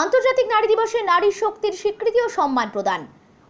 আন্তর্জাতিক নারী দিবসে নারী শক্তির স্বীকৃতি ও সম্মান প্রদান।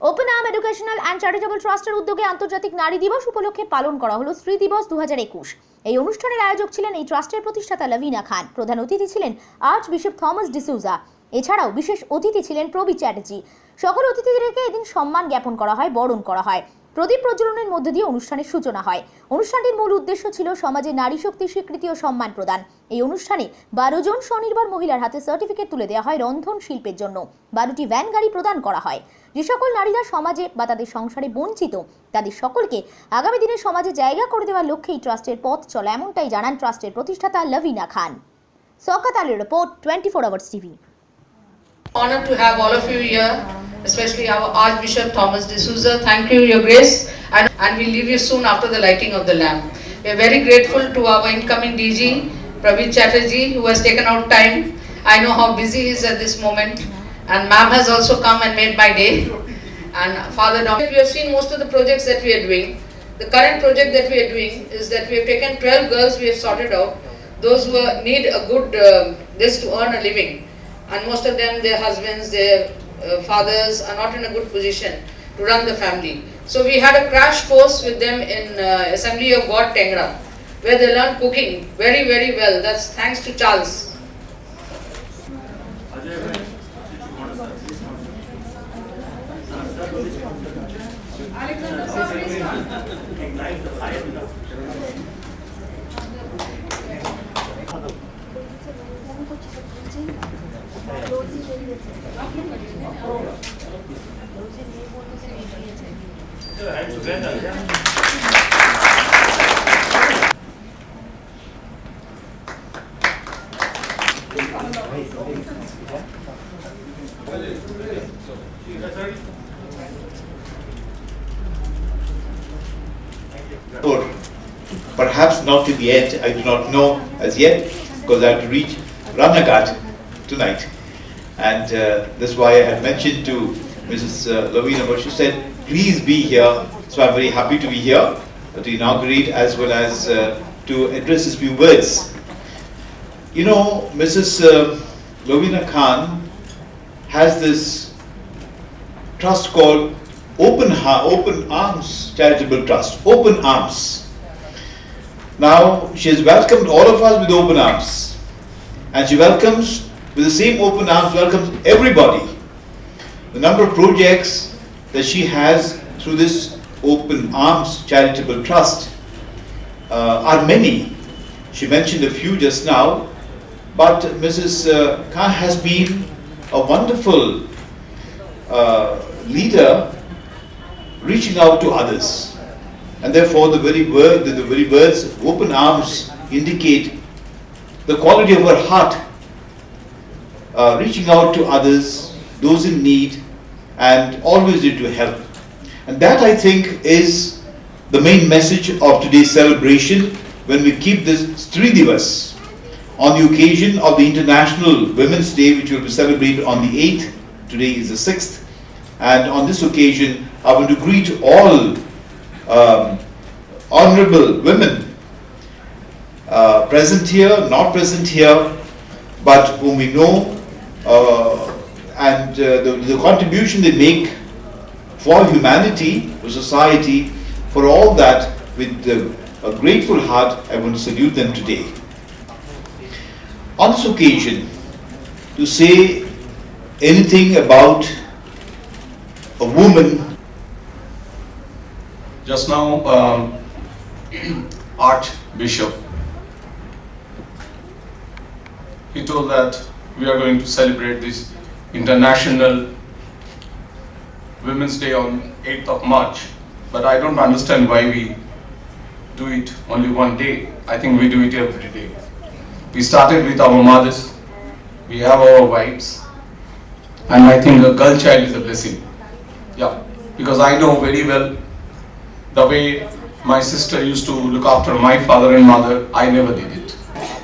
Open arm educational and charitable ট্রাস্টের উদ্যোগে আন্তর্জাতিক নারী দিবস উপলক্ষে পালন করা হলো স্ত্রী দিবস 2021। এই অনুষ্ঠানের আয়োজক ছিলেন এই ট্রাস্টের প্রতিষ্ঠাতা লভিনা খান। প্রধান অতিথি ছিলেন আর্চ বিশপ থমাস ডিসুজা। এছাড়াও বিশেষ অতিথি ছিলেন প্রবি চ্যাটার্জি। সকল অতিথিদেরকে এদিন সম্মান জ্ঞাপন করা হয়, বরণ করা হয়। প্রদীপ প্রজ্বলনের মধ্য দিয়ে অনুষ্ঠানের সূচনা হয়। অনুষ্ঠানটির মূল উদ্দেশ্য ছিল সমাজে নারী শক্তির স্বীকৃতি ও সম্মান প্রদান। এই অনুষ্ঠানে 12 জন স্বনির্ভর মহিলার হাতে সার্টিফিকেট তুলে দেওয়া হয় রন্ধন শিল্পের জন্য। 12টি ভ্যান গাড়ি প্রদান করা হয়। যে সকল নারীরা সমাজে বা তাদের সংসারে বঞ্চিত, তাদের সকলকে আগামী দিনে সমাজে জায়গা করে দেওয়ার লক্ষ্যে এই ট্রাস্টের পথ চলা, এমনটাই জানান ট্রাস্টের প্রতিষ্ঠাতা লভিনা খান। শওকত আলীর report, 24 hours TV. Honored to have all of you here, especially our Archbishop Thomas D'Souza. Thank you, Your Grace, and we'll leave you soon after the lighting of the lamp. We are very grateful to our incoming DG, Prabir Chatterjee, who has taken out time. I know how busy he is at this moment, and ma'am has also come and made my day. And Father Dominic, we have seen most of the projects that we are doing. The current project that we are doing is that we have taken 12 girls we have sorted out, those who need a good this to earn a living. And most of them, their husbands, their fathers are not in a good position to run the family. So we had a crash course with them in Assembly of God, Tengra, where they learned cooking very, very well. That's thanks to Charles. Or perhaps not to the end, I do not know as yet, because I have to reach Ramnagarh tonight. And that's why I had mentioned to Mrs. Lovina, but she said, please be here. So I'm very happy to be here to inaugurate as well as to address these few words. You know, Mrs. Lovina Khan has this trust called Open Arms Charitable Trust, Open Arms. Now, she has welcomed all of us with open arms, and she welcomes, with the same open arms, welcomes everybody. The number of projects that she has through this Open Arms Charitable Trust are many. She mentioned a few just now, but Mrs. Khan has been a wonderful leader, reaching out to others, and therefore the very words open arms indicate the quality of her heart, reaching out to others, those in need, and always ready to help. And that, I think, is the main message of today's celebration when we keep this Stree Divas on the occasion of the International Women's Day, which will be celebrated on the 8th. Today is the 6th. And on this occasion, I want to greet all honorable women present here, not present here, but whom we know, and the contribution they make for humanity, for society, for all that, with a grateful heart, I want to salute them today. On this occasion, to say anything about a woman. Just now, Archbishop, he told that we are going to celebrate this International Women's Day on 8th of March, but I don't understand why we do it only one day. I think we do it every day. We started with our mothers, we have our wives, and I think a girl child is a blessing. Yeah, because I know very well the way my sister used to look after my father and mother, I never did it.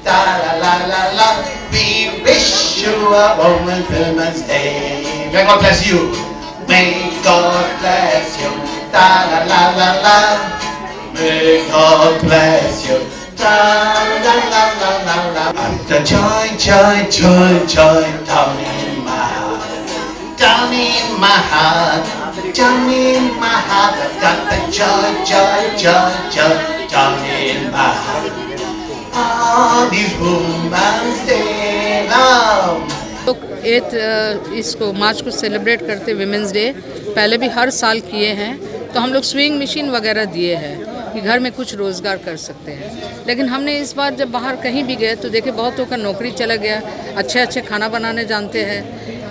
La la la la la, we wish you a Women's Day. May God bless you. May God bless you. La la la la la. May God bless you. La la la la la la. The joy, joy, joy, joy down in my my heart, down in my heart, I've got the joy, joy, joy, joy, down in my heart. On this Women's Day now. लोग 8 इसको मार्च को celebrate करते women's day पहले भी हर साल किए हैं, तो हम लोग स्विंग मशीन वगैरह दिए हैं कि घर में कुछ रोज़गार कर सकते हैं। लेकिन हमने इस बार जब बाहर कहीं भी गए तो देखे बहुतों का नौकरी चला गया, अच्छे अच्छे खाना बनाने जानते हैं,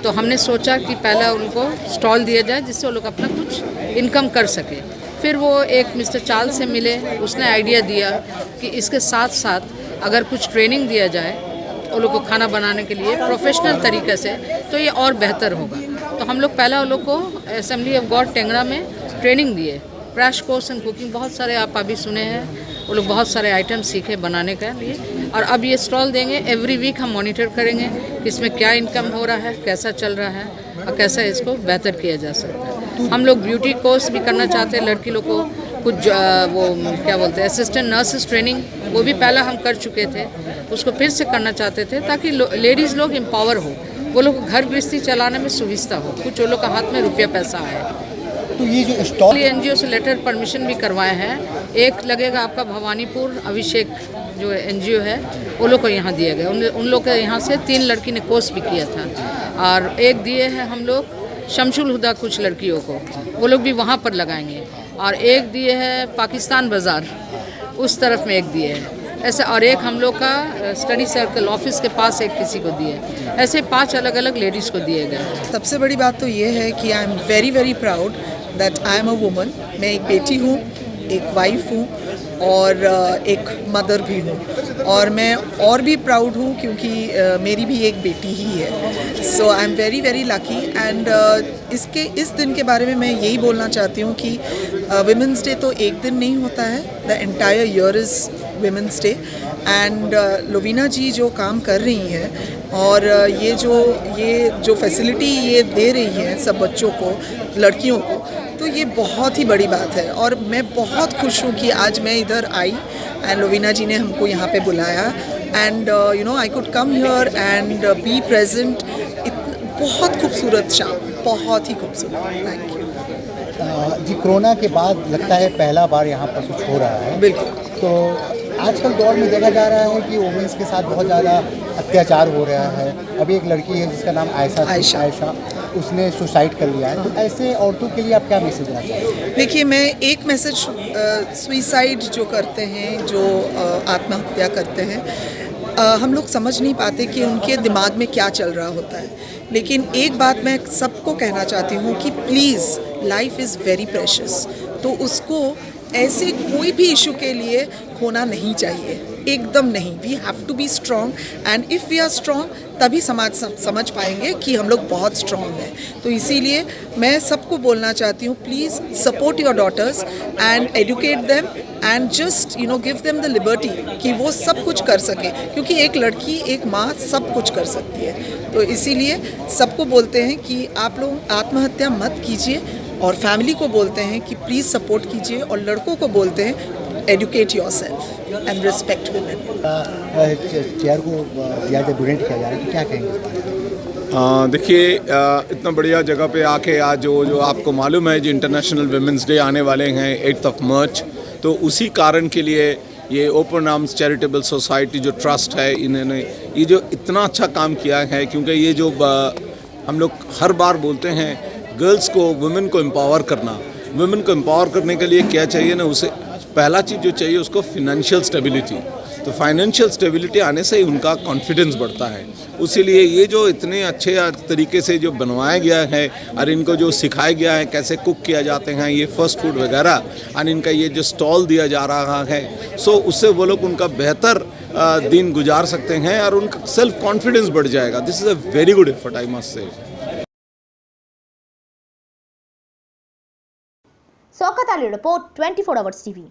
तो हमने सोचा कि पहले उनको स्टॉल दिया जाए जिससे वो लोग अपना कुछ इनकम कर सके। फिर वो एक मिस्टर चार्ल्स से मिले, उसने आइडिया दिया कि इसके साथ साथ अगर कुछ ट्रेनिंग दिया जाए वो लोग को खाना बनाने के लिए प्रोफेशनल तरीके से, तो ये और बेहतर होगा। तो हम लोग पहले वो लोग को असेंबली ऑफ गॉड टेंगरा में ट्रेनिंग दिए, क्रैश कोर्स इन कुकिंग, बहुत सारे आप अभी सुने हैं, वो लोग बहुत सारे आइटम सीखे बनाने के लिए। और अब ये स्टॉल देंगे, एवरी वीक हम मॉनिटर करेंगे कि इसमें क्या इनकम हो रहा है, कैसा चल रहा है और कैसा इसको बेहतर किया जा सकता है। हम लोग ब्यूटी कोर्स भी करना चाहते हैं लड़की लोग को, कुछ वो क्या बोलते हैं असिस्टेंट नर्सेस ट्रेनिंग, वो भी पहला हम कर चुके थे, उसको फिर से करना चाहते थे ताकि लेडीज़ लोग एम्पावर हो, वो लोग घर गृहस्थी चलाने में सुविधा हो, कुछ वो लोग का हाथ में रुपया पैसा आए। तो ये जो स्टॉल एनजीओ से लेटर परमिशन भी करवाए हैं, एक लगेगा आपका भवानीपुर अभिषेक जो एनजीओ है वो लोग को यहाँ दिया गया, उन लोग के यहाँ से 3 लड़की ने कोर्स भी किया था, और एक दिए हैं हम लोग शमशुल हुदा कुछ लड़कियों को, वो लोग भी वहाँ पर लगाएंगे, और एक दिए है पाकिस्तान बाज़ार उस तरफ में एक दिए हैं ऐसे, और एक हम लोग का स्टडी सर्कल ऑफिस के पास एक किसी को दिए, ऐसे 5 अलग अलग लेडीज़ को दिए गए। सबसे बड़ी बात तो ये है कि आई am very very proud that I am a woman. मैं एक बेटी हूँ, एक वाइफ हूँ और एक मदर भी हूँ, और मैं और भी प्राउड हूँ क्योंकि मेरी भी एक बेटी ही है। So I am very very lucky and इस दिन के बारे में मैं यही बोलना चाहती हूँ कि विमेंस डे तो एक दिन नहीं होता है, the entire year is women's day. And Lovina ji जो काम कर रही हैं और ये जो फैसिलिटी ये दे रही हैं सब बच्चों को, लड़कियों को, तो ये बहुत ही बड़ी बात है। और मैं बहुत खुश हूँ कि आज मैं इधर आई एंड लोवीना जी ने हमको यहाँ पे बुलाया and you know I could come here and be present. बहुत खूबसूरत शाम, बहुत ही खूबसूरत। Thank you ji. कोरोना के बाद लगता है पहला बार यहाँ पर कुछ हो रहा है। बिल्कुल। तो आजकल दौर में देखा जा रहा है कि वुमेन्स के साथ बहुत ज़्यादा अत्याचार हो रहा है। अभी एक लड़की है जिसका नाम आयशा, उसने सुसाइड कर लिया है। तो ऐसे औरतों के लिए आप क्या मैसेज देना चाहते हैं? देखिए, मैं एक मैसेज सुइसाइड जो करते हैं, जो आत्महत्या करते हैं, हम लोग समझ नहीं पाते कि उनके दिमाग में क्या चल रहा होता है। लेकिन एक बात मैं सबको कहना चाहती हूँ कि please, life is very precious, तो उसको ऐसे कोई भी इशू के लिए होना नहीं चाहिए, एकदम नहीं। We have to be strong and if we are strong तभी समाज समझ पाएंगे कि हम लोग बहुत स्ट्रॉन्ग हैं। तो इसीलिए मैं सबको बोलना चाहती हूँ, please support your daughters and educate them and just you know give them the liberty कि वो सब कुछ कर सके, क्योंकि एक लड़की, एक माँ सब कुछ कर सकती है। तो इसीलिए सबको बोलते हैं कि आप लोग आत्महत्या मत कीजिए, और फैमिली को बोलते हैं कि प्लीज़ सपोर्ट कीजिए, और लड़कों को बोलते हैं educate yourself and respect women. Chair को दिया जाए, डोनेट किया जा रहा है, तो क्या कहेंगे इस बारे में? देखिए, इतना बढ़िया जगह पे आके आज जो आपको मालूम है जो इंटरनेशनल वुमेंस डे आने वाले हैं 8 मार्च, तो उसी कारण के लिए ये ओपन आर्म्स चैरिटेबल सोसाइटी जो ट्रस्ट है, इन्होंने ये जो इतना अच्छा काम किया है, क्योंकि ये जो हम लोग हर बार बोलते हैं गर्ल्स को, वुमेन को एम्पावर करना। वुमेन को एम्पावर करने के लिए क्या चाहिए ना, उसे पहला चीज़ जो चाहिए उसको फिनेंशियल स्टेबिलिटी। तो फाइनेंशियल स्टेबिलिटी आने से ही उनका कॉन्फिडेंस बढ़ता है। उसीलिए ये जो इतने अच्छे तरीके से जो बनवाया गया है और इनको जो सिखाया गया है कैसे कुक किया जाते हैं ये फ़ास्ट फूड वगैरह, और इनका ये जो स्टॉल दिया जा रहा है, सो उससे वो लोग उनका बेहतर दिन गुजार सकते हैं और उनका सेल्फ कॉन्फिडेंस बढ़ जाएगा। This is a very good effort, I must say. Sokatali report, 24 Hours TV.